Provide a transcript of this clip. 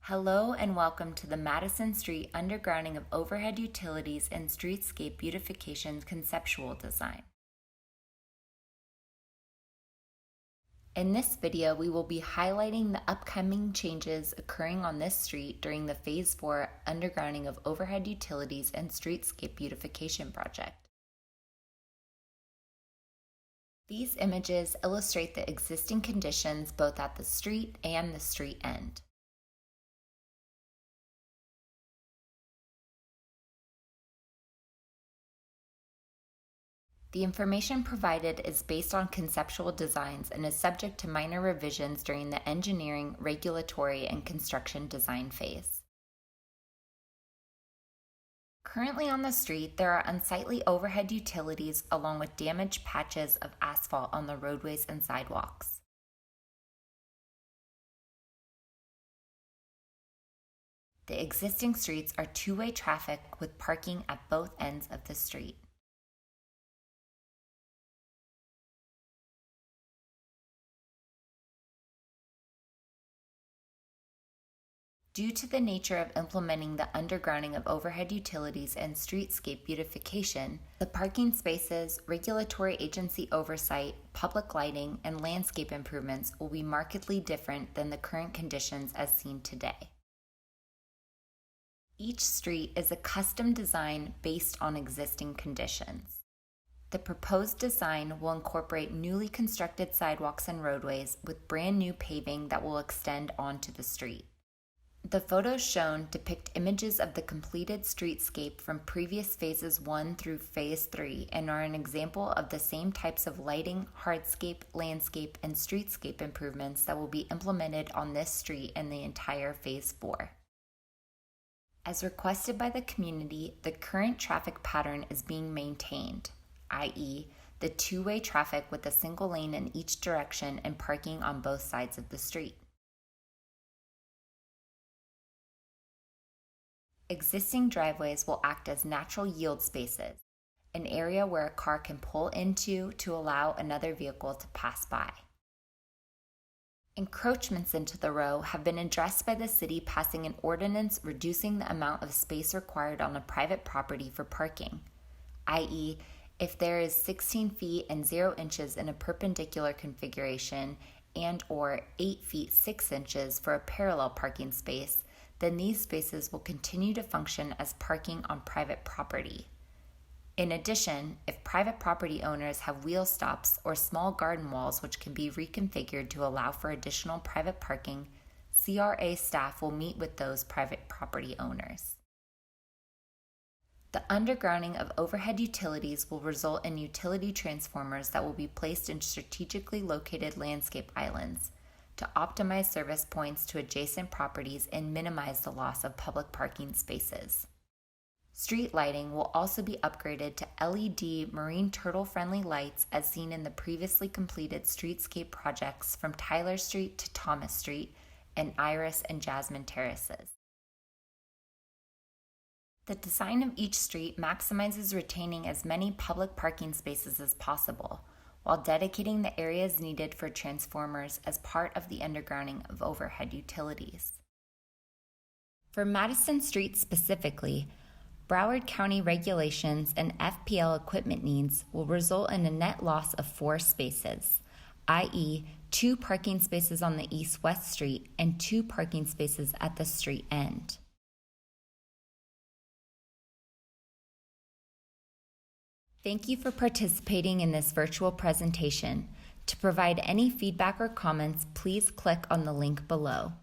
Hello and welcome to the Madison Street Undergrounding of Overhead Utilities and Streetscape Beautification Conceptual Design. In this video, we will be highlighting the upcoming changes occurring on this street during the Phase 4 Undergrounding of Overhead Utilities and Streetscape Beautification project. These images illustrate the existing conditions both at the street and the street end. The information provided is based on conceptual designs and is subject to minor revisions during the engineering, regulatory, and construction design phase. Currently on the street, there are unsightly overhead utilities along with damaged patches of asphalt on the roadways and sidewalks. The existing streets are two-way traffic with parking at both ends of the street. Due to the nature of implementing the undergrounding of overhead utilities and streetscape beautification, the parking spaces, regulatory agency oversight, public lighting, and landscape improvements will be markedly different than the current conditions as seen today. Each street is a custom design based on existing conditions. The proposed design will incorporate newly constructed sidewalks and roadways with brand new paving that will extend onto the street. The photos shown depict images of the completed streetscape from previous phases 1 through phase 3 and are an example of the same types of lighting, hardscape, landscape, and streetscape improvements that will be implemented on this street and the entire phase 4. As requested by the community, the current traffic pattern is being maintained, i.e., the two-way traffic with a single lane in each direction and parking on both sides of the street. Existing driveways will act as natural yield spaces, an area where a car can pull into to allow another vehicle to pass by. Encroachments into the row have been addressed by the city passing an ordinance reducing the amount of space required on a private property for parking, i.e., if there is 16 feet and 0 inches in a perpendicular configuration and or 8 feet 6 inches for a parallel parking space, then these spaces will continue to function as parking on private property. In addition, if private property owners have wheel stops or small garden walls which can be reconfigured to allow for additional private parking, CRA staff will meet with those private property owners. The undergrounding of overhead utilities will result in utility transformers that will be placed in strategically located landscape islands to optimize service points to adjacent properties and minimize the loss of public parking spaces. Street lighting will also be upgraded to LED marine turtle-friendly lights as seen in the previously completed streetscape projects from Tyler Street to Thomas Street and Iris and Jasmine Terraces. The design of each street maximizes retaining as many public parking spaces as possible, while dedicating the areas needed for transformers as part of the undergrounding of overhead utilities. For Madison Street specifically, Broward County regulations and FPL equipment needs will result in a net loss of 4 spaces, i.e., 2 parking spaces on the east-west street and 2 parking spaces at the street end. Thank you for participating in this virtual presentation. To provide any feedback or comments, please click on the link below.